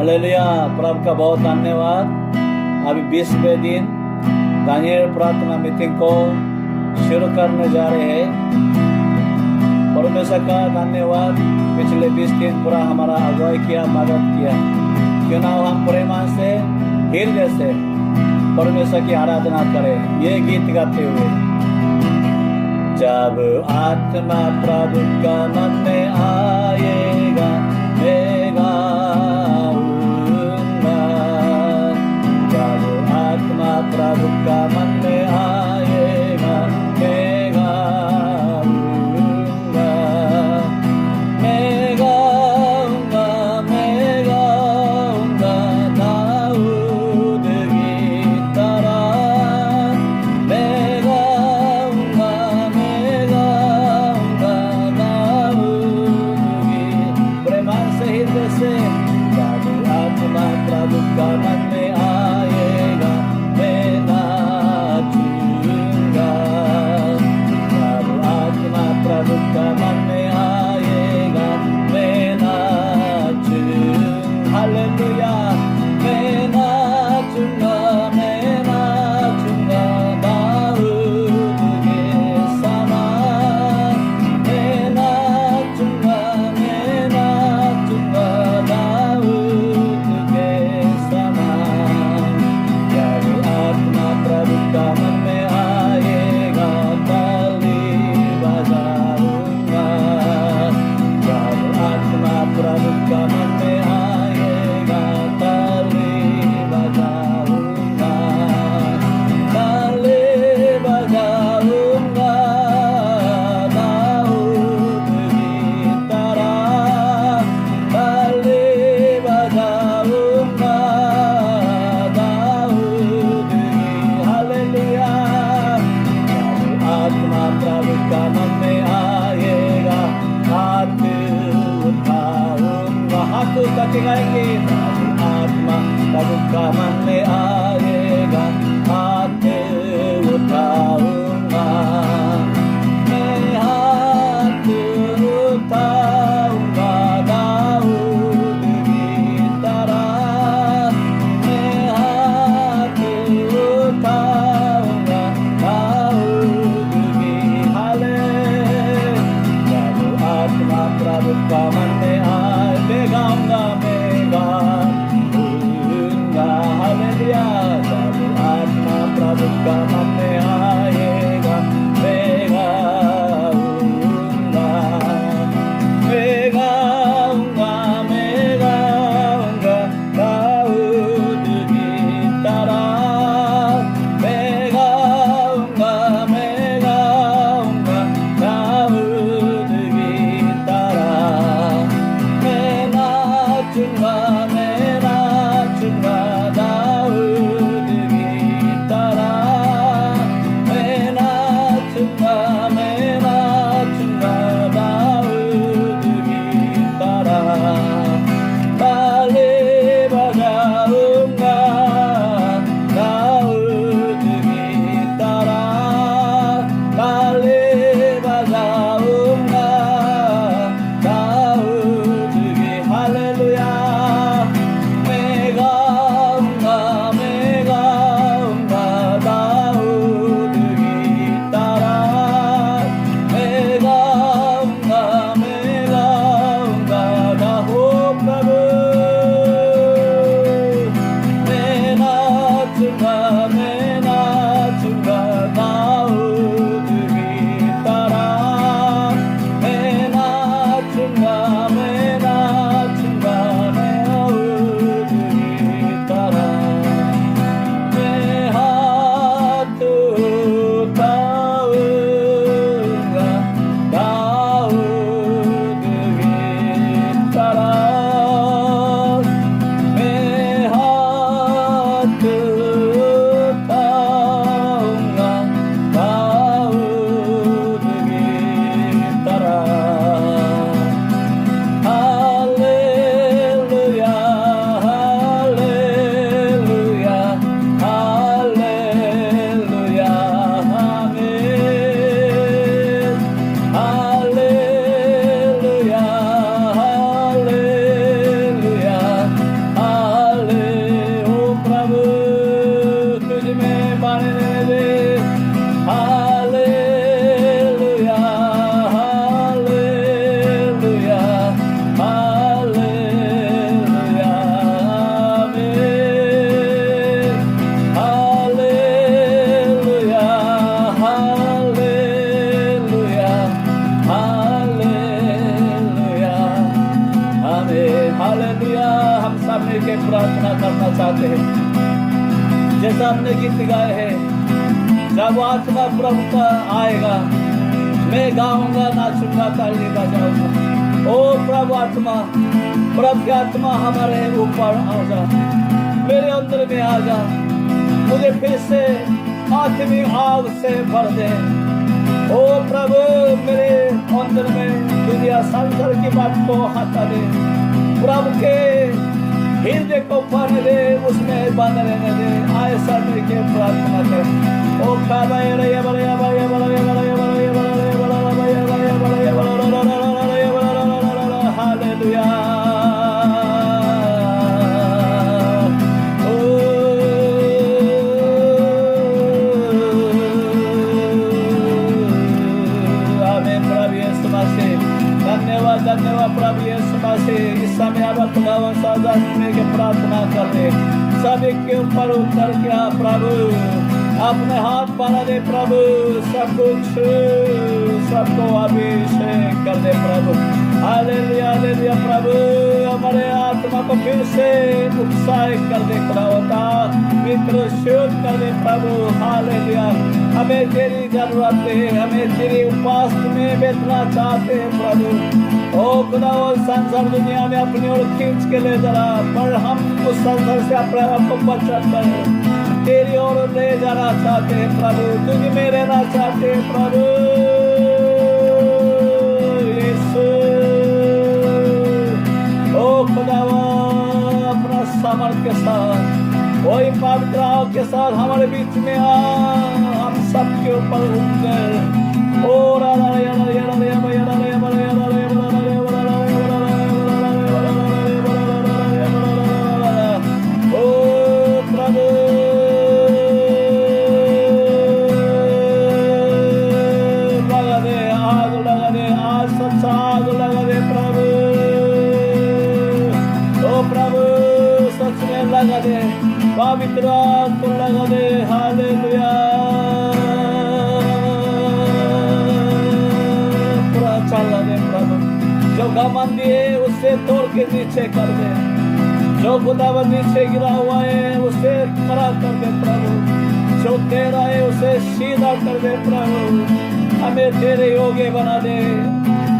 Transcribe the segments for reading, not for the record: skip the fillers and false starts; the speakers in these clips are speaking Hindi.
हालेलुया। प्रभु का बहुत धन्यवाद। अभी 20वें दिन दानियल प्रार्थना मीटिंग को शुरू करने जा रहे हैं। परमेश्वर का धन्यवाद। पिछले 20 दिन पूरा हमारा अगुवाई किया, मदद किया। क्यों ना हम प्रेमान से हृदय से परमेश्वर की आराधना करें ये गीत गाते हुए। जब आत्मा प्रभु का मन में आएगा मैं गाऊंगा। जब आत्मा प्रभु का मन में आएगा मैं गाऊंगा। मैं गाऊंगा, मैं गाऊंगा दाऊद की तरह। मैं गाऊंगा, मैं गाऊंगा दाऊद की। प्रेमान से हृदय से जब आत्मा प्रभु का मन में आएगा मैं नाचूंगा। प्रार्थना करना चाहते हैं। जैसा हमने गीत गाए हैं, जब आत्मा प्रभु का आएगा, मैं गाऊंगा, नाचूंगा, ताली बजाऊंगा। ओ प्रभु आत्मा, प्रभु की आत्मा हमारे ऊपर आ जा, मेरे अंदर में आ जा, मुझे फिर से आत्मिक आग से भर दे। ओ प्रभु, मेरे अंदर में दुनिया संसार की बात को हटा दे, प्रभु के हृदय को भरने दे, उसमें बंद रहने दे। ऐसा करके प्रार्थना कर। ओ हालेलुया। धन्यवाद धन्यवाद प्रभु यीशु मसीह। इस समय आप खुदावन सावधान के प्रार्थना कर रहे, सभी के ऊपर उतर गया प्रभु, अपने हाथ बढ़ा दे प्रभु, सब कुछ सबको अभिषेक कर दे प्रभु। हालेलुया हालेलुया प्रभु, हमारे आत्मा को फिर से उत्साहित कर दे खुदावंदा, मित्र शुद्ध कर दे प्रभु। हालेलुया, हमें तेरी जरूरत है, हमें तेरी उपास में बैठना चाहते हैं प्रभु। ओ खुदावन संसार दुनिया में अपनी ओर खींच के ले जरा, पर हम उस संसार से अपने आप को बचा कर तेरी ओर ले जाना चाहते हैं प्रभु, तुझ में रहना चाहते हैं प्रभु यीशु। ओ खुदावन अपना सामर्थ के साथ, वही पवित्राव के साथ हमारे बीच में आ, हम सबके ऊपर उठकर ओ लगा दे, पवित्र को लगा दे। हालेलुया, पूरा चला दे प्रभु, जो घमंडी है उसे तोड़ के नीचे कर दे, जो खुदावन नीचे गिरा हुआ है उसे खड़ा कर दे प्रभु, जो तेरा है उसे सीधा कर दे प्रभु। हमें तेरे योग्य बना दे,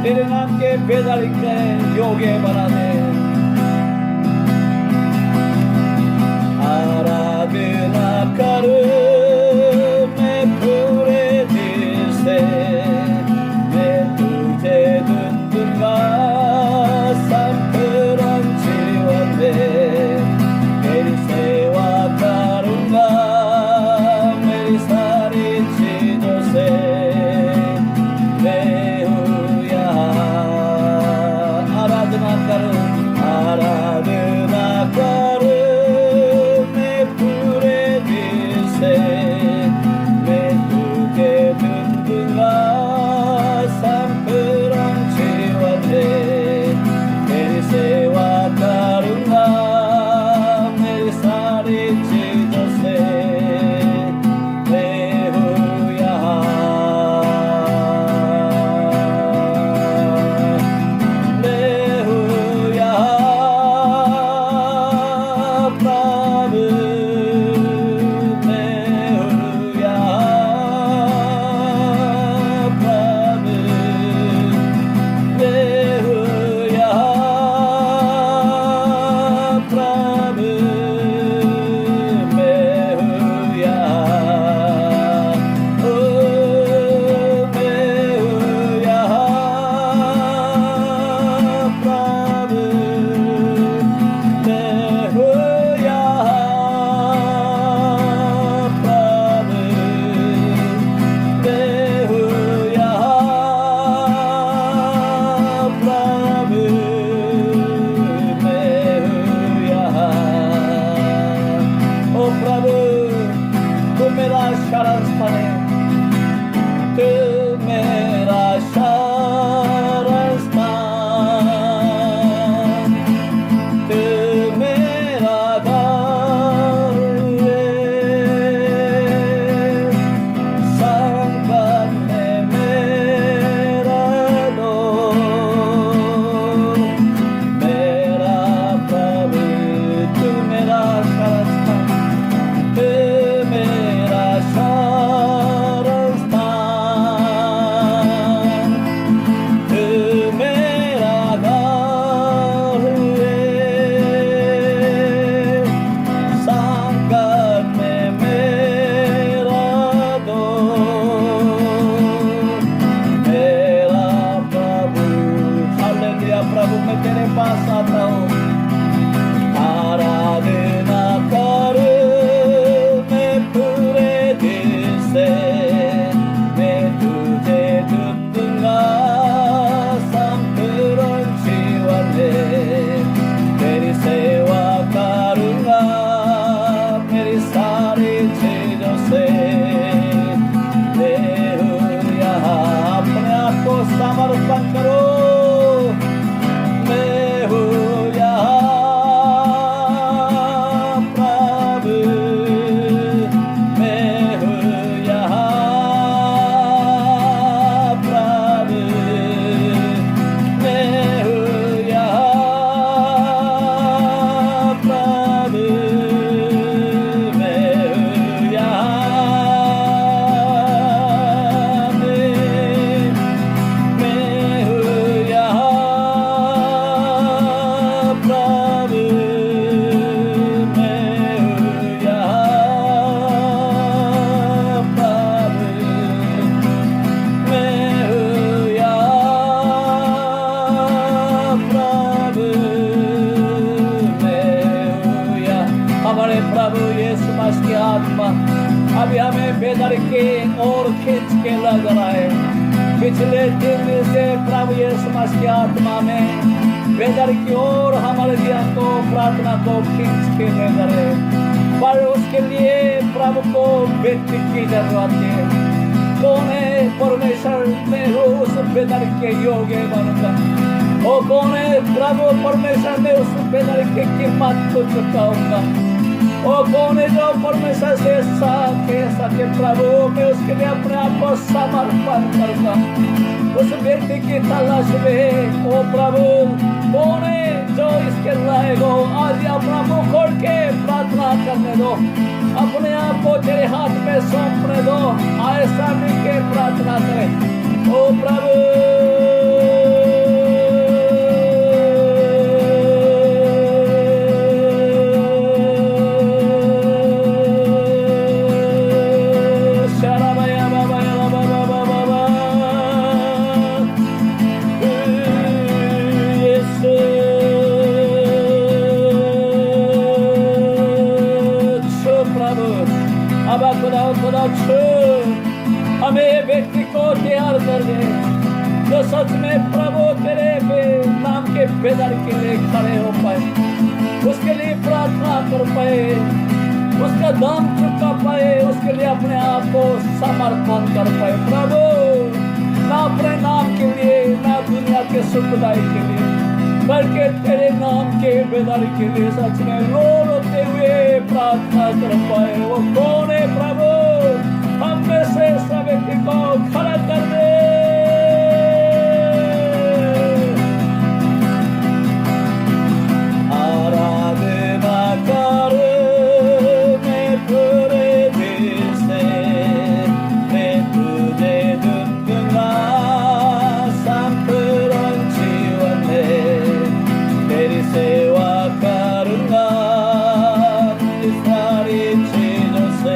तेरे नाम के बेदारी के योग्य बना दे। आराधना करूं मैं पूरे दिल से, मैं तुझे दूंगा संपूर्ण जीवन में, तेरी सेवा करूंगा मेरी सारी चीजों से। मैं हूँ यहाँ, आराधना करूं, आराधना करूं मैं तुझे दूंगा संपूर्ण जीवन में, तेरी सेवा करूंगा मेरी सारी चीजों से। मैं हूँ यहाँ, मैं हूँ यहाँ प्रभु, अभी हमें बेदर के और खींच के लग रहा है। पिछले 3 दिन से प्रभु यीशु मसीह की आत्मा में बेदर की ओर हमारे जीवन को प्रार्थना को खींच के ले रहे, पर उसके लिए प्रभु को व्यक्ति की जरूरत है। कौन है परमेश्वर में हो उस बेदर के योग्य बनूंगा? वो कौन है प्रभु परमेश्वर में उस बेदर के कीमत को चुकाऊंगा? वो कौन है जो परमेश्वर से कह सके प्रभु मैं उसके लिए अपने आप को समर्पण करूंगा? उस व्यक्ति की तलाश में ओ प्रभु कौन है जो इसके लायक हो? आज अपना मुंह खोल के प्रार्थना करने दो, अपने आप को तेरे हाथ में सौंपने दो। ऐसा मिल के प्रार्थना करें। ओ प्रभु हमें व्यक्ति को तैयार कर दे जो सच में प्रभु तेरे नाम के बेदर के लिए खड़े हो पाए, उसके लिए प्रार्थना कर पाए, उसका दाम चुका पाए, उसके लिए अपने आप को समर्पण कर पाए। प्रभु ना अपने नाम के लिए ना दुनिया के सुखदाई के लिए बल्कि तेरे नाम के बेदर के लिए सच में रोते हुए प्रार्थना कर पाए। वो कौन है प्रभु? हम में से सब व्यक्ति को खड़ा कर दे। आराधना कर मैं पूरे दिल से, मैं तुझे दूंगा संपूर्ण जीवन में, तेरी सेवा करूंगा सारी चीजों से।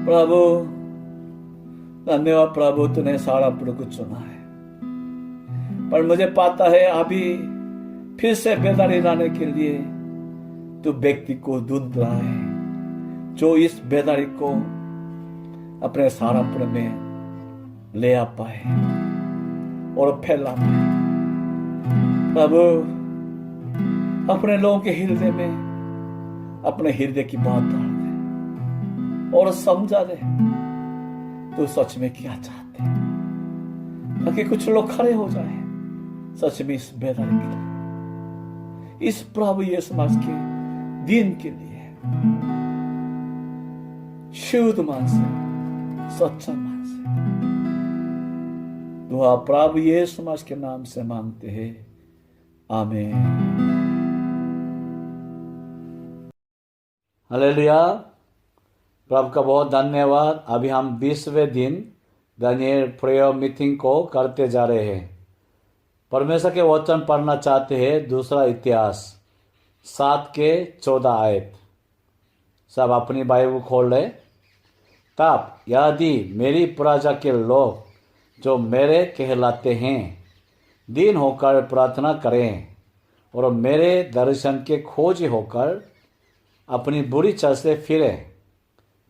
प्रभु धन्यवाद प्रभु, तूने सारा प्रभु को चुना है, पर मुझे पता है अभी फिर से बेदारी लाने के लिए तू व्यक्ति को ढूंढ रहा है जो इस बेदारी को अपने सारा प्रभु में ले आ पाए और फैला पाए। प्रभु अपने लोगों के हृदय में अपने हृदय की बात डाल दे और समझा दे तो सच में क्या चाहते हैं, ताकि कुछ लोग खड़े हो जाए सच में इस बेदारी के लिए, इस प्रभु यीशु मसीह के दिन के लिए, शुद्ध मन से, सच्चा मन से। दुआ प्रभु यीशु मसीह के नाम से मांगते हैं, आमीन। हालेलुया। प्रभु का बहुत धन्यवाद। अभी हम 20वें दिन दानियल प्रेयर मीटिंग को करते जा रहे हैं। परमेश्वर के वचन पढ़ना चाहते हैं। दूसरा इतिहास 7 के 14 आयत। सब अपनी बाइबल खोल ले तब यदि मेरी प्रजा के लोग जो मेरे कहलाते हैं दीन होकर प्रार्थना करें और मेरे दर्शन के खोजी होकर अपनी बुरी चाल से फिरें,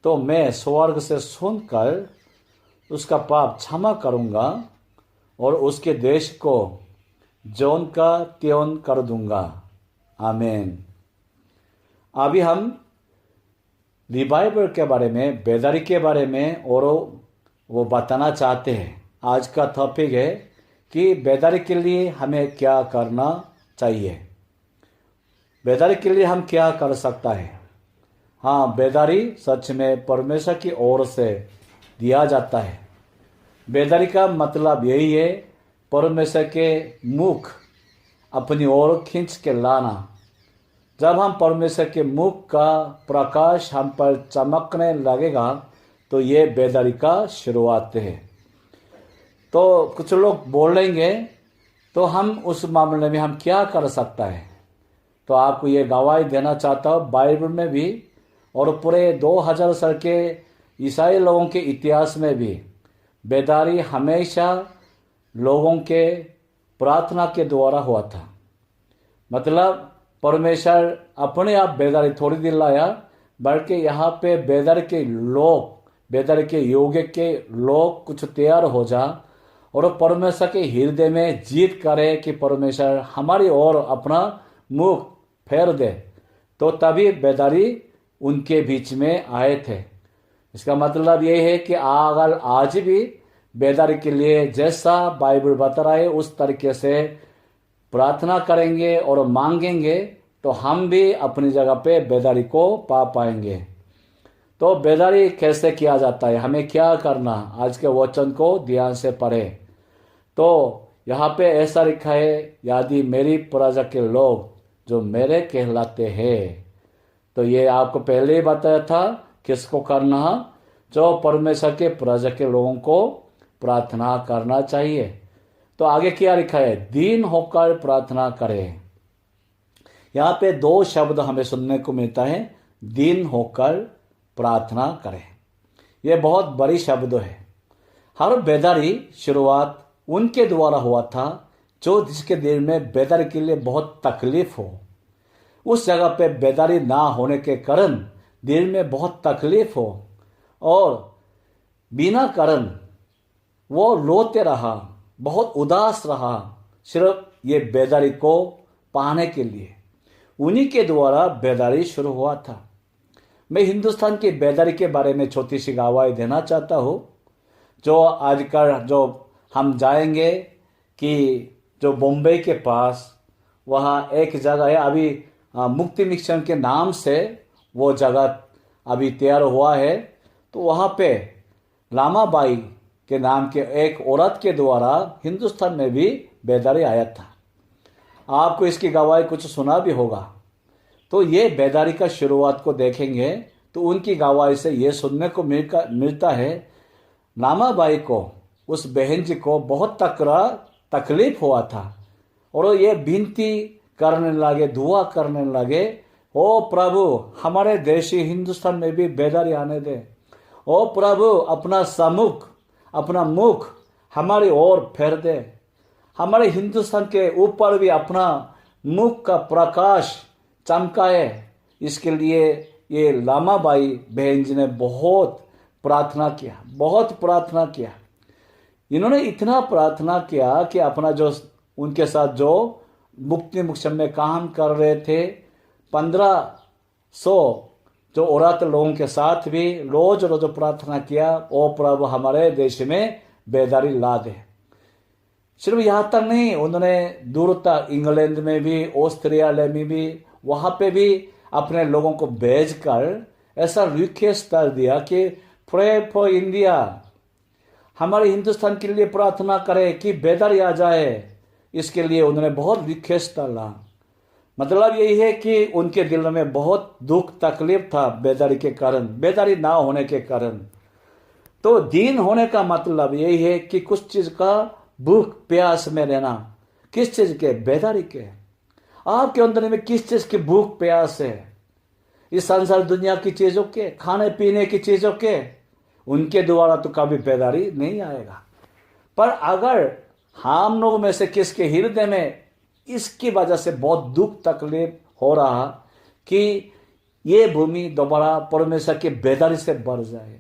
तो मैं स्वर्ग से सुनकर उसका पाप क्षमा करूँगा और उसके देश को ज्यों का त्यों कर दूँगा। आमीन। अभी हम रिवाइवल के बारे में, बेदारी के बारे में और वो बताना चाहते हैं। आज का टॉपिक है कि बेदारी के लिए हमें क्या करना चाहिए, बेदारी के लिए हम क्या कर सकता है। हाँ, बेदारी सच में परमेश्वर की ओर से दिया जाता है। बेदारी का मतलब यही है, परमेश्वर के मुख अपनी ओर खींच के लाना। जब हम परमेश्वर के मुख का प्रकाश हम पर चमकने लगेगा तो ये बेदारी का शुरुआत है। तो कुछ लोग बोलेंगे तो हम उस मामले में हम क्या कर सकता है। तो आपको ये गवाही देना चाहता हूँ, बाइबल में भी और पूरे 2000 साल के ईसाई लोगों के इतिहास में भी बेदारी हमेशा लोगों के प्रार्थना के द्वारा हुआ था। मतलब परमेश्वर अपने आप बेदारी थोड़ी दिन लाया, बल्कि यहाँ पे बेदारी के लोग, बेदारी के योग्य के लोग कुछ तैयार हो जा और परमेश्वर के हृदय में जीत करे कि परमेश्वर हमारी ओर अपना मुख फेर दे, तो तभी बेदारी उनके बीच में आए थे। इसका मतलब ये है कि अगर आज भी बेदारी के लिए जैसा बाइबल बता रहा है उस तरीके से प्रार्थना करेंगे और मांगेंगे तो हम भी अपनी जगह पे बेदारी को पा पाएंगे। तो बेदारी कैसे किया जाता है, हमें क्या करना, आज के वचन को ध्यान से पढ़े। तो यहाँ पे ऐसा लिखा है, यदि मेरी प्रजा के लोग जो मेरे कहलाते हैं, तो ये आपको पहले ही बताया था किसको करना, जो परमेश्वर के प्रजा के लोगों को प्रार्थना करना चाहिए। तो आगे क्या लिखा है, दीन होकर प्रार्थना करें। यहाँ पे 2 शब्द हमें सुनने को मिलता है, दीन होकर प्रार्थना करें। ये बहुत बड़ी शब्द है। हर बेदारी शुरुआत उनके द्वारा हुआ था जो जिसके दिल में बेदारी के लिए बहुत तकलीफ हो। उस जगह पे बेदारी ना होने के कारण दिल में बहुत तकलीफ हो और बिना कारण वो रोते रहा, बहुत उदास रहा, सिर्फ ये बेदारी को पाने के लिए। उन्हीं के द्वारा बेदारी शुरू हुआ था। मैं हिंदुस्तान की बेदारी के बारे में छोटी सी गवाही देना चाहता हूँ। जो आजकल जो हम जाएंगे कि जो बॉम्बे के पास वहाँ एक जगह है, अभी मुक्ति मिशन के नाम से वो जगह अभी तैयार हुआ है। तो वहाँ पे लामाबाई के नाम के एक औरत के द्वारा हिंदुस्तान में भी बेदारी आया था। आपको इसकी गवाही कुछ सुना भी होगा। तो ये बेदारी का शुरुआत को देखेंगे तो उनकी गवाही से ये सुनने को मिलता है, लामाबाई को, उस बहन जी को बहुत तकलीफ हुआ था और ये विनती करने लगे, दुआ करने लगे, ओ प्रभु हमारे देश हिंदुस्तान में भी बेदारी आने दे। ओ प्रभु अपना मुख हमारी ओर फेर दे, हमारे हिंदुस्तान के ऊपर भी अपना मुख का प्रकाश चमकाए। इसके लिए ये लामाबाई बहन जी ने बहुत प्रार्थना किया। इन्होंने इतना प्रार्थना किया कि अपना जो उनके साथ जो मुक्ति मिशन में काम कर रहे थे 1500 जो औरत लोगों के साथ भी रोज प्रार्थना किया, ओ प्रभु हमारे देश में बेदारी ला दे। सिर्फ यहाँ तक नहीं, उन्होंने दूर तक इंग्लैंड में भी, ऑस्ट्रेलिया में भी, वहाँ पे भी अपने लोगों को भेजकर ऐसा रिक्वेस्ट कर दिया कि प्रे फॉर इंडिया, हमारे हिंदुस्तान के लिए प्रार्थना करे कि बेदारी आ जाए। इसके लिए उन्होंने बहुत रिक्वेस्ट डाला। मतलब यही है कि उनके दिल में बहुत दुख तकलीफ था बेदारी के कारण, बेदारी ना होने के कारण। तो दीन होने का मतलब यही है कि कुछ चीज का भूख प्यास में रहना। किस चीज के? बेदारी के। आपके अंदर में किस चीज की भूख प्यास है? इस संसार दुनिया की चीजों के, खाने पीने की चीजों के, उनके द्वारा तो कभी बेदारी नहीं आएगा। पर अगर हम लोग में से किसके हृदय में इसकी वजह से बहुत दुख तकलीफ हो रहा कि ये भूमि दोबारा परमेश्वर के बेदारी से भर जाए,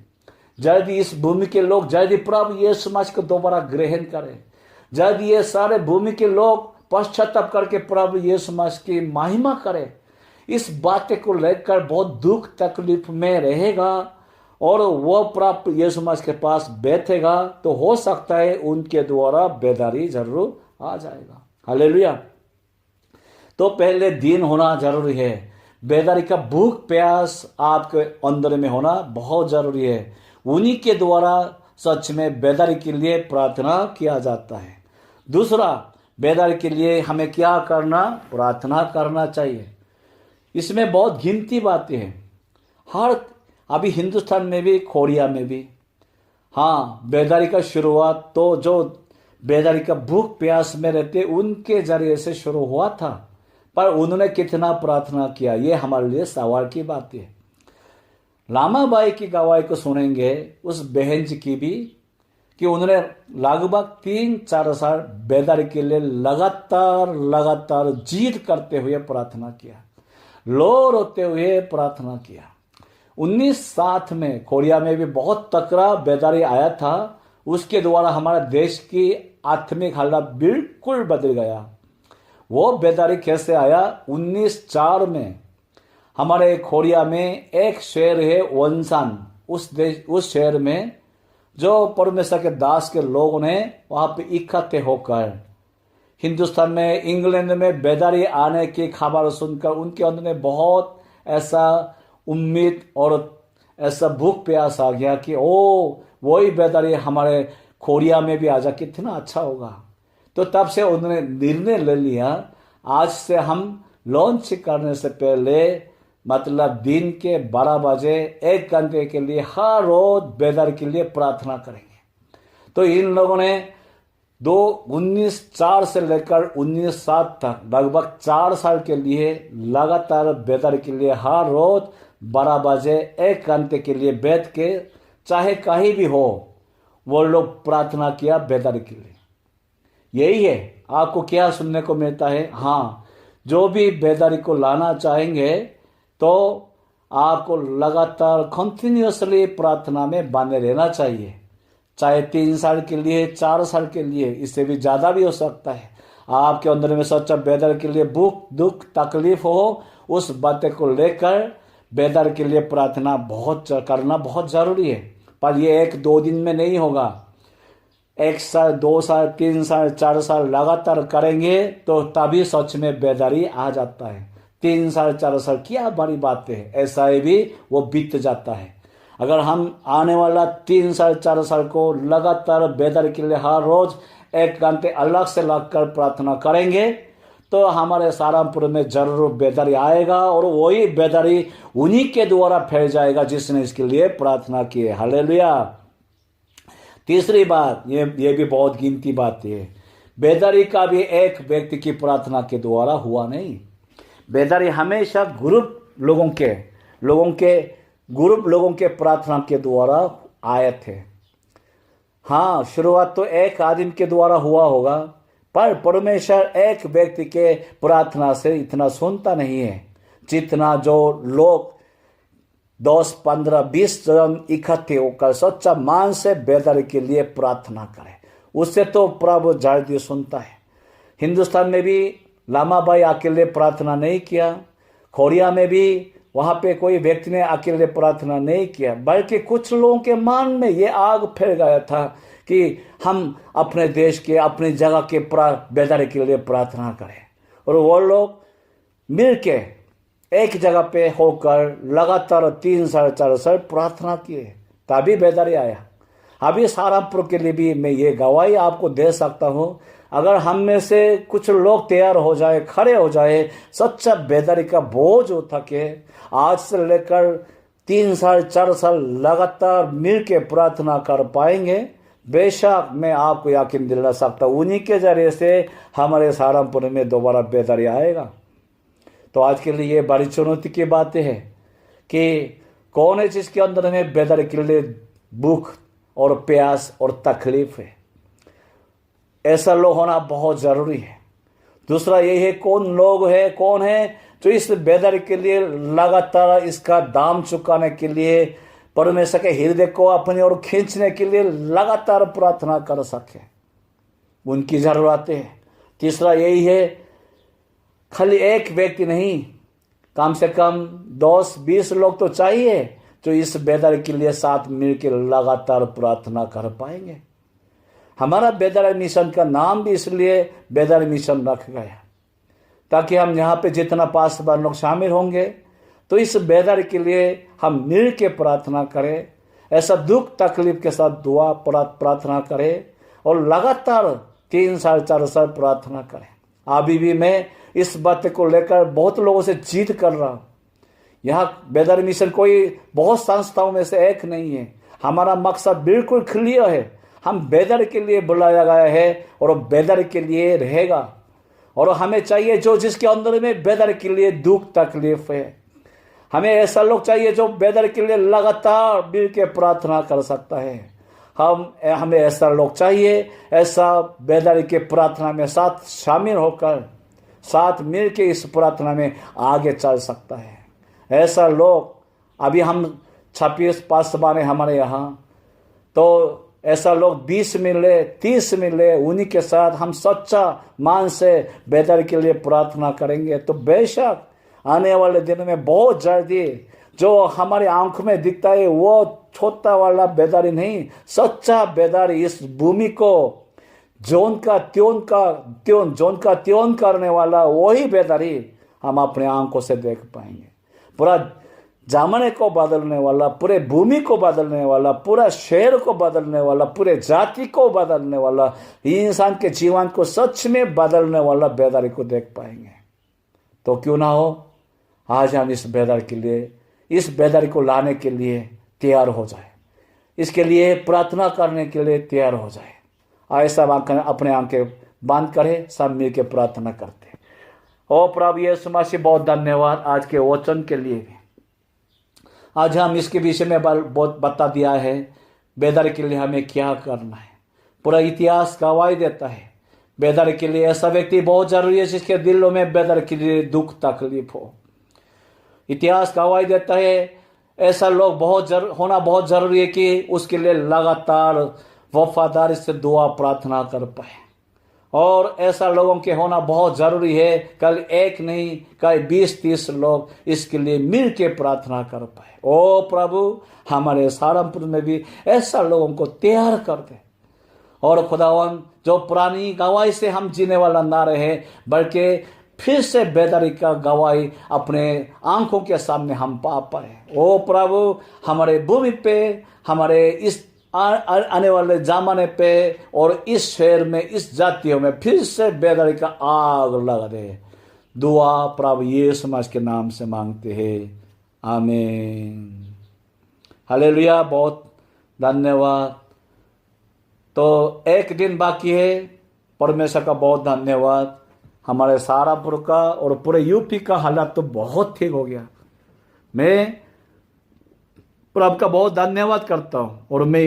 जल्दी इस भूमि के लोग जल्दी प्रभु यीशु समाज को दोबारा ग्रहण करें, जल्दी ये सारे भूमि के लोग पश्चाताप करके प्रभु यीशु समाज की महिमा करें, इस बात को लेकर बहुत दुख तकलीफ में रहेगा और वो प्रभु यीशु समाज के पास बैठेगा, तो हो सकता है उनके द्वारा बेदारी जरूर आ जाएगा। हालेलुया। तो पहले दिन होना जरूरी है, बेदारी का भूख प्यास आपके अंदर में होना बहुत जरूरी है। उन्हीं के द्वारा सच में बेदारी के लिए प्रार्थना किया जाता है। दूसरा, बेदारी के लिए हमें क्या करना, प्रार्थना करना चाहिए। इसमें बहुत गिनती बातें हैं, अभी हिंदुस्तान में भी कोरिया में भी। हाँ, बेदारी का शुरुआत तो जो बेदारी का भूख प्यास में रहते उनके जरिए से शुरू हुआ था, पर उन्होंने कितना प्रार्थना किया, ये हमारे लिए सवाल की बात है। लामा बाई की गवाही को सुनेंगे उस बहन जी की भी, कि उन्होंने लगभग 3-4 साल बेदारी के लिए लगातार जिद करते हुए प्रार्थना किया, लो रोते हुए प्रार्थना किया। 1960 में कोरिया में भी बहुत तकड़ा बेदारी आया था, उसके द्वारा हमारा देश की आत्मिक हालत बिल्कुल बदल गया। वो बेदारी कैसे आया? 1904 में हमारे कोरिया में एक शहर है वंसान, उस शहर में जो परमेश्वर के दास के लोगों ने वहां पे इकट्ठे होकर हिंदुस्तान में इंग्लैंड में बेदारी आने की खबर सुनकर उनके अंदर में बहुत ऐसा उम्मीद और ऐसा भूख प्यास आ गया कि ओ वही बेदारी हमारे कोरिया में भी आ जा, कितना अच्छा होगा। तो तब से उन्होंने निर्णय ले लिया, आज से हम लॉन्च करने से पहले मतलब दिन के 12 बजे 1 घंटे के लिए हर रोज बेदारी के लिए प्रार्थना करेंगे। तो इन लोगों ने 1904 से लेकर 1907 तक लगभग 4 साल के लिए लगातार बेदारी के लिए हर रोज 12 बजे 1 घंटे के लिए बैठ के चाहे कहीं भी हो वो लोग प्रार्थना किया बेदारी के लिए। यही है, आपको क्या सुनने को मिलता है? हाँ, जो भी बेदारी को लाना चाहेंगे तो आपको लगातार कंटिन्यूअसली प्रार्थना में बने रहना चाहिए, चाहे 3 साल के लिए 4 साल के लिए, इससे भी ज़्यादा भी हो सकता है। आपके अंदर में सच्चा बेदारी के लिए भूख दुख तकलीफ हो, उस बातें को लेकर बेदारी के लिए प्रार्थना करना बहुत ज़रूरी है। पर ये 1-2 दिन में नहीं होगा, 1 साल 2 साल 3 साल 4 साल लगातार करेंगे तो तभी सच में बेदारी आ जाता है। 3 साल 4 साल क्या बड़ी बात है, ऐसा ही भी वो बीत जाता है। अगर हम आने वाला 3 साल 4 साल को लगातार बेदारी के लिए हर रोज 1 घंटे अलग से लगकर प्रार्थना करेंगे तो हमारे सारंगपुर में जरूर बेदारी आएगा और वही बेदारी उन्हीं के द्वारा फैल जाएगा जिसने इसके लिए प्रार्थना की है। हालेलुया। तीसरी बात, ये भी बहुत कीमती बात है, बेदारी का भी एक व्यक्ति की प्रार्थना के द्वारा हुआ नहीं। बेदारी हमेशा ग्रुप लोगों के प्रार्थना के द्वारा आए थे। हाँ, शुरुआत तो एक आदमी के द्वारा हुआ होगा, पर परमेश्वर एक व्यक्ति के प्रार्थना से इतना सुनता नहीं है जितना जो लोग 10, 15, 20 जन इकट्ठे होकर सच्चा मान से बेदारी के लिए प्रार्थना करें, उससे तो प्रभु जल्दी सुनता है। हिंदुस्तान में भी लामा बाई अकेले प्रार्थना नहीं किया, कोरिया में भी वहाँ पे कोई व्यक्ति ने अकेले प्रार्थना नहीं किया, बल्कि कुछ लोगों के मन में ये आग फैल गया था कि हम अपने देश के अपनी जगह के बेदारी के लिए प्रार्थना करें, और वो लोग मिल के एक जगह पे होकर लगातार 3 साल 4 साल प्रार्थना किए, तभी बेदारी आया। अभी सारंगपुर के लिए भी मैं ये गवाही आपको दे सकता हूँ, अगर हम में से कुछ लोग तैयार हो जाए, खड़े हो जाए, सच्चा बेदारी का बोझ उठा के आज से लेकर 3 साल 4 साल लगातार मिल के प्रार्थना कर पाएंगे, बेशक मैं आपको यकीन दिला सकता हूँ उन्हीं के जरिए से हमारे सारंगपुर में दोबारा बेदारी आएगा। तो आज के लिए ये बड़ी चुनौती की बातें हैं कि कौन है जिसके अंदर में बेदारी के लिए भूख और प्यास और तकलीफ है। ऐसा लोग होना बहुत जरूरी है। दूसरा यही है, कौन है जो इस बेदर के लिए लगातार इसका दाम चुकाने के लिए, परमेश्वर के हृदय को अपनी ओर खींचने के लिए लगातार प्रार्थना कर सके, उनकी जरूरतें है। तीसरा यही है, खाली एक व्यक्ति नहीं, कम से कम 10-20 लोग तो चाहिए जो इस बेदर के लिए साथ मिलकर लगातार प्रार्थना कर पाएंगे। हमारा बेदर मिशन का नाम भी इसलिए बेदर मिशन रख गया, ताकि हम यहाँ पे जितना पासवार लोग शामिल होंगे तो इस बेदर के लिए हम मिल के प्रार्थना करें, ऐसा दुख तकलीफ के साथ दुआ प्रार्थना करें और लगातार 3 साल 4 साल प्रार्थना करें। अभी भी मैं इस बात को लेकर बहुत लोगों से जिद कर रहा हूँ। यहाँ बेदर मिशन कोई बहुत संस्थाओं में से एक नहीं है। हमारा मकसद बिल्कुल क्लियर है, हम बेदर के लिए बुलाया गया है और बेदर के लिए रहेगा। और हमें चाहिए जो जिसके अंदर में बेदर के लिए दुख तकलीफ है, हमें ऐसा लोग चाहिए जो बेदर के लिए लगातार मिल के प्रार्थना कर सकता है। हमें ऐसा लोग चाहिए, ऐसा बेदर के प्रार्थना में साथ शामिल होकर साथ मिल के इस प्रार्थना में आगे चल सकता है। ऐसा लोग, अभी हम 26 पासवान हैं हमारे यहाँ, तो ऐसा लोग 20 मिले 30 मिले, उन्हीं के साथ हम सच्चा मान से बेदर के लिए प्रार्थना करेंगे तो बेशक आने वाले दिन में बहुत जल्दी जो हमारे आंख में दिखता है वो छोटा वाला बेदारी नहीं, सच्चा बेदारी इस भूमि को जोन का त्योन करने वाला वही बेदारी हम अपने आंखों से देख पाएंगे। पूरा जमाने को बदलने वाला, पूरे भूमि को बदलने वाला, पूरा शहर को बदलने वाला, पूरे जाति को बदलने वाला, इंसान के जीवन को सच में बदलने वाला बेदारी को देख पाएंगे। तो क्यों ना हो, आज हम इस बेदारी के लिए, इस बेदारी को लाने के लिए तैयार हो जाए, इसके लिए प्रार्थना करने के लिए तैयार हो जाए। ऐसा अपने आंखें बंद करें, सब मिल के प्रार्थना करते हैं। ओ प्रभु यीशु मसीह, बहुत धन्यवाद आज के वचन के लिए भी। आज हम इसके विषय में बहुत बता दिया है, बेदर के लिए हमें क्या करना है। पूरा इतिहास गवाही देता है, बेदर के लिए ऐसा व्यक्ति बहुत जरूरी है जिसके दिलों में बेदर के लिए दुख तकलीफ हो। इतिहास गवाही देता है, ऐसा लोग होना बहुत जरूरी है कि उसके लिए लगातार वफादारी से दुआ प्रार्थना कर पाए। और ऐसा लोगों के होना बहुत जरूरी है, कल एक नहीं कल 20-30 लोग इसके लिए मिल के प्रार्थना कर पाए। ओ प्रभु, हमारे सारंगपुर में भी ऐसा लोगों को तैयार कर दे। और खुदावन, जो पुरानी गवाही से हम जीने वाला ना रहे, बल्कि फिर से बेदारी का गवाही अपने आंखों के सामने हम पा पाए। ओ प्रभु, हमारे भूमि पे, हमारे इस आने वाले जमाने पे और इस शहर में, इस जातियों में फिर से बेदारी का आग लगा दे। दुआ प्रभु यीशु मसीह के नाम से मांगते हैं, आमीन। हालेलुया, बहुत धन्यवाद। तो एक दिन बाकी है, परमेश्वर का बहुत धन्यवाद। हमारे सारापुर का और पूरे यूपी का हालात तो बहुत ठीक हो गया। मैं प्रभु का बहुत धन्यवाद करता हूँ और मैं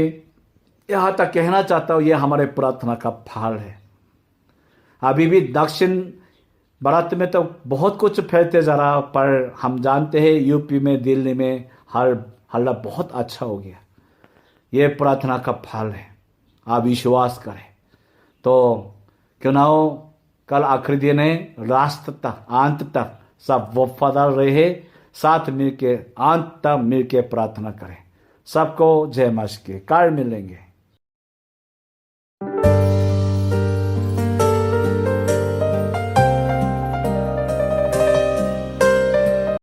यहाँ तक कहना चाहता हूँ, ये हमारे प्रार्थना का फल है। अभी भी दक्षिण भारत में तो बहुत कुछ फैलते जा रहा, पर हम जानते हैं यूपी में, दिल्ली में हालात बहुत अच्छा हो गया। ये प्रार्थना का फल है, आप विश्वास करें। तो क्यों ना हो, कल आखिरी दिन है, राष्ट्र तक अंत तक सब वफादार रहे, साथ मिलके अंत तक मिलके प्रार्थना करें। सबको जय मसीह के। कल मिलेंगे।